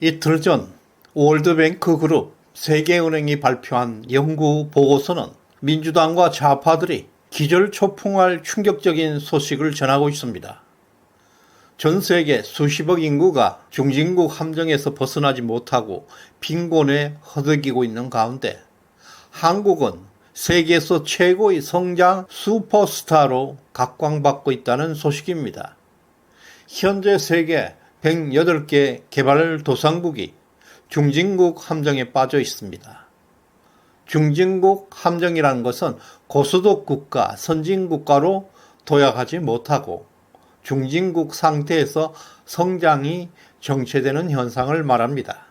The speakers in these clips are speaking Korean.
이틀 전 월드뱅크 그룹 세계은행이 발표한 연구 보고서는 민주당과 좌파들이 기절초풍할 충격적인 소식을 전하고 있습니다. 전 세계 수십억 인구가 중진국 함정에서 벗어나지 못하고 빈곤에 허덕이고 있는 가운데 한국은 세계에서 최고의 성장 슈퍼스타로 각광받고 있다는 소식입니다. 현재 세계 108개 개발도상국이 중진국 함정에 빠져 있습니다. 중진국 함정이라는 것은 고소득 국가, 선진국가로 도약하지 못하고 중진국 상태에서 성장이 정체되는 현상을 말합니다.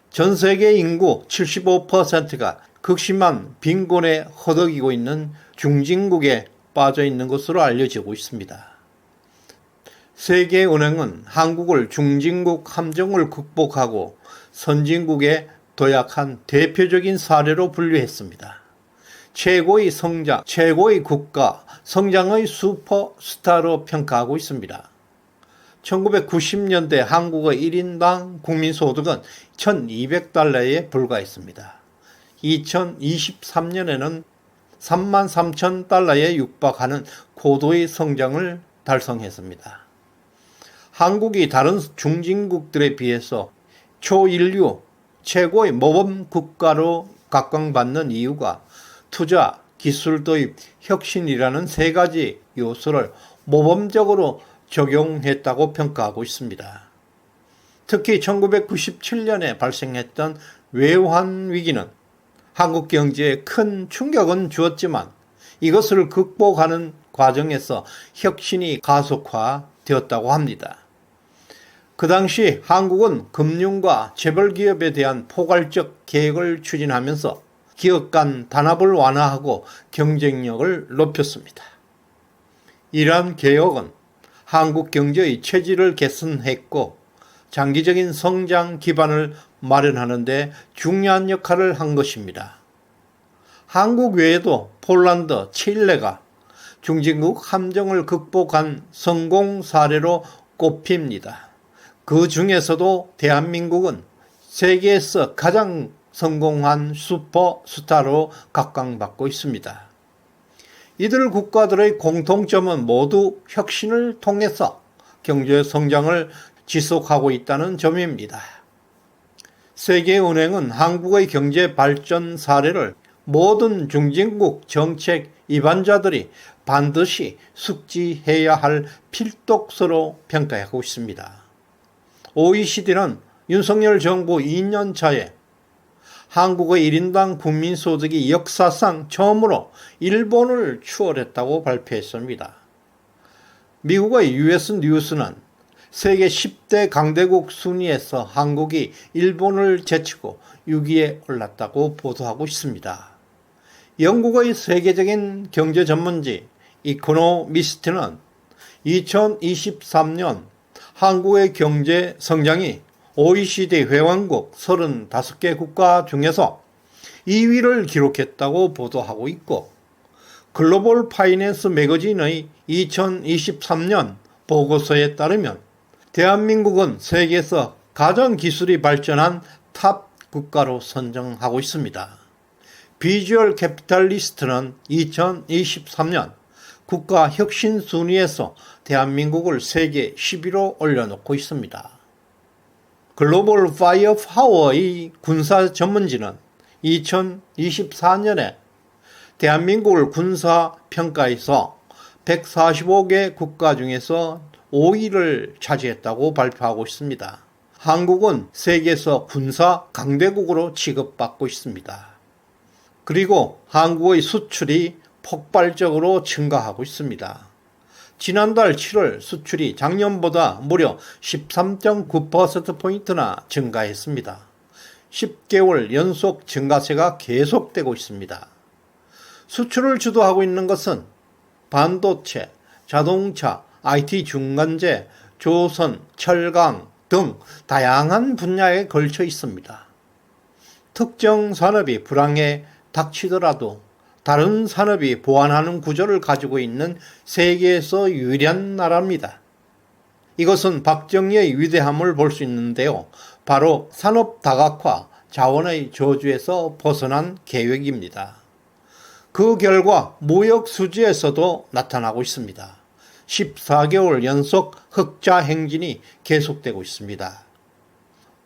전 세계 인구 75%가 극심한 빈곤에 허덕이고 있는 중진국에 빠져 있는 것으로 알려지고 있습니다. 세계은행은 한국을 중진국 함정을 극복하고 선진국에 도약한 대표적인 사례로 분류했습니다. 최고의 성장, 최고의 국가, 성장의 슈퍼스타로 평가하고 있습니다. 1990년대 한국의 1인당 국민소득은 1200달러에 불과했습니다. 2023년에는 33,000달러에 육박하는 고도의 성장을 달성했습니다. 한국이 다른 중진국들에 비해서 초인류 최고의 모범 국가로 각광받는 이유가 투자, 기술 도입, 혁신이라는 세 가지 요소를 모범적으로 적용했다고 평가하고 있습니다. 특히 1997년에 발생했던 외환 위기는 한국 경제에 큰 충격은 주었지만 이것을 극복하는 과정에서 혁신이 가속화되었다고 합니다. 그 당시 한국은 금융과 재벌기업에 대한 포괄적 계획을 추진하면서 기업 간 단합을 완화하고 경쟁력을 높였습니다. 이러한 개혁은 한국 경제의 체질을 개선했고 장기적인 성장 기반을 마련하는 데 중요한 역할을 한 것입니다. 한국 외에도 폴란드, 칠레가 중진국 함정을 극복한 성공 사례로 꼽힙니다. 그 중에서도 대한민국은 세계에서 가장 성공한 슈퍼스타로 각광받고 있습니다. 이들 국가들의 공통점은 모두 혁신을 통해서 경제 성장을 지속하고 있다는 점입니다. 세계은행은 한국의 경제 발전 사례를 모든 중진국 정책 입안자들이 반드시 숙지해야 할 필독서로 평가하고 있습니다. OECD는 윤석열 정부 2년 차에 한국의 1인당 국민소득이 역사상 처음으로 일본을 추월했다고 발표했습니다. 미국의 US 뉴스는 세계 10대 강대국 순위에서 한국이 일본을 제치고 6위에 올랐다고 보도하고 있습니다. 영국의 세계적인 경제 전문지 이코노미스트는 2023년 한국의 경제 성장이 OECD 회원국 35개 국가 중에서 2위를 기록했다고 보도하고 있고 글로벌 파이낸스 매거진의 2023년 보고서에 따르면 대한민국은 세계에서 가장 기술이 발전한 탑 국가로 선정하고 있습니다. 비주얼 캐피탈리스트는 2023년 국가 혁신 순위에서 대한민국을 세계 10위로 올려놓고 있습니다. 글로벌 파이어 파워의 군사 전문지는 2024년에 대한민국을 군사 평가에서 145개 국가 중에서 5위를 차지했다고 발표하고 있습니다. 한국은 세계에서 군사 강대국으로 취급받고 있습니다. 그리고 한국의 수출이 폭발적으로 증가하고 있습니다. 지난달 7월 수출이 작년보다 무려 13.9%포인트나 증가했습니다. 10개월 연속 증가세가 계속되고 있습니다. 수출을 주도하고 있는 것은 반도체, 자동차, IT 중간재, 조선, 철강 등 다양한 분야에 걸쳐 있습니다. 특정 산업이 불황에 닥치더라도 다른 산업이 보완하는 구조를 가지고 있는 세계에서 유일한 나라입니다. 이것은 박정희의 위대함을 볼 수 있는데요. 바로 산업 다각화, 자원의 저주에서 벗어난 계획입니다. 그 결과 무역 수지에서도 나타나고 있습니다. 14개월 연속 흑자 행진이 계속되고 있습니다.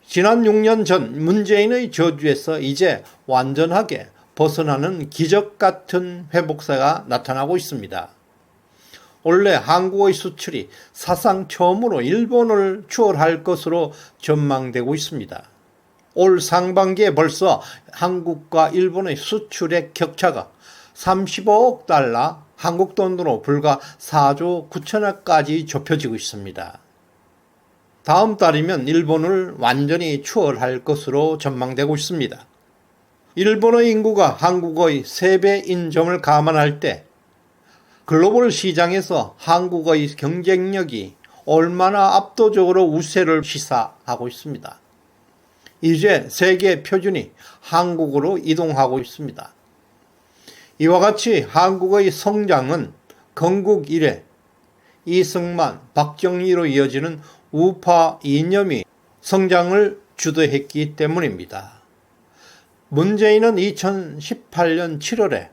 지난 6년 전 문재인의 저주에서 이제 완전하게 벗어나는 기적 같은 회복세가 나타나고 있습니다. 올해 한국의 수출이 사상 처음으로 일본을 추월할 것으로 전망되고 있습니다. 올 상반기에 벌써 한국과 일본의 수출의 격차가 35억 달러, 한국 돈으로 불과 4조 9천억까지 좁혀지고 있습니다. 다음 달이면 일본을 완전히 추월할 것으로 전망되고 있습니다. 일본의 인구가 한국의 3배인 점을 감안할 때 글로벌 시장에서 한국의 경쟁력이 얼마나 압도적으로 우세를 시사하고 있습니다. 이제 세계 표준이 한국으로 이동하고 있습니다. 이와 같이 한국의 성장은 건국 이래 이승만, 박정희로 이어지는 우파 이념이 성장을 주도했기 때문입니다. 문재인은 2018년 7월에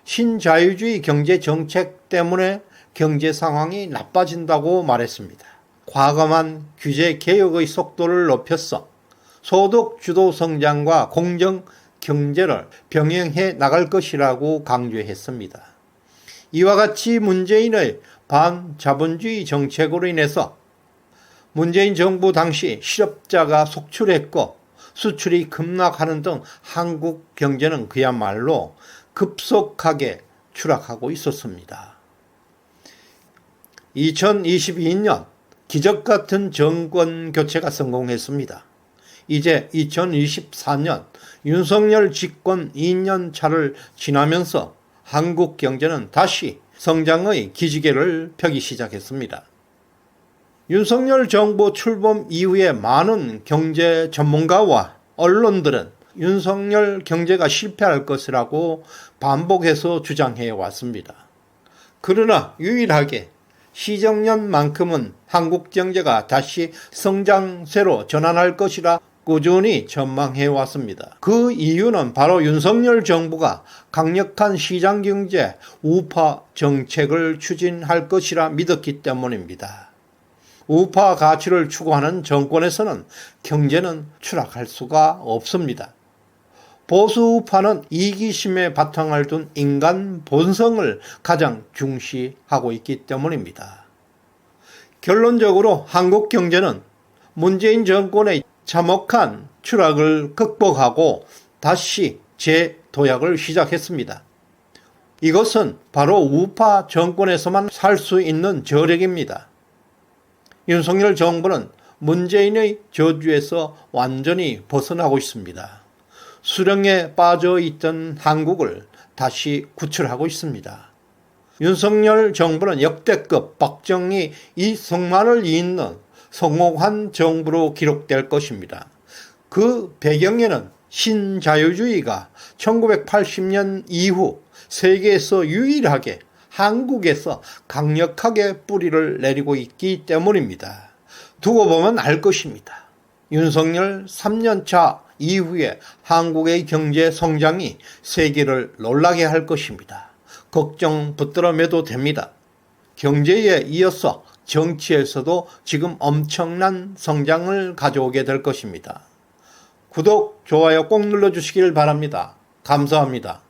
신자유주의 경제 정책 때문에 경제 상황이 나빠진다고 말했습니다. 과감한 규제 개혁의 속도를 높여서 소득 주도 성장과 공정 경제를 병행해 나갈 것이라고 강조했습니다. 이와 같이 문재인의 반자본주의 정책으로 인해서 문재인 정부 당시 실업자가 속출했고 수출이 급락하는 등 한국 경제는 그야말로 급속하게 추락하고 있었습니다. 2022년 기적같은 정권 교체가 성공했습니다. 이제 2024년 윤석열 집권 2년 차를 지나면서 한국 경제는 다시 성장의 기지개를 펴기 시작했습니다. 윤석열 정부 출범 이후에 많은 경제 전문가와 언론들은 윤석열 경제가 실패할 것이라고 반복해서 주장해 왔습니다. 그러나 유일하게 시정년만큼은 한국 경제가 다시 성장세로 전환할 것이라 꾸준히 전망해 왔습니다. 그 이유는 바로 윤석열 정부가 강력한 시장경제 우파 정책을 추진할 것이라 믿었기 때문입니다. 우파 가치를 추구하는 정권에서는 경제는 추락할 수가 없습니다. 보수 우파는 이기심에 바탕을 둔 인간 본성을 가장 중시하고 있기 때문입니다. 결론적으로 한국 경제는 문재인 정권의 참혹한 추락을 극복하고 다시 재도약을 시작했습니다. 이것은 바로 우파 정권에서만 살 수 있는 저력입니다. 윤석열 정부는 문재인의 저주에서 완전히 벗어나고 있습니다. 수렁에 빠져 있던 한국을 다시 구출하고 있습니다. 윤석열 정부는 역대급 박정희, 이승만을 잇는 성공한 정부로 기록될 것입니다. 그 배경에는 신자유주의가 1980년 이후 세계에서 유일하게 한국에서 강력하게 뿌리를 내리고 있기 때문입니다. 두고 보면 알 것입니다. 윤석열 3년차 이후에 한국의 경제 성장이 세계를 놀라게 할 것입니다. 걱정 붙들어 매도 됩니다. 경제에 이어서 정치에서도 지금 엄청난 성장을 가져오게 될 것입니다. 구독, 좋아요 꼭 눌러주시길 바랍니다. 감사합니다.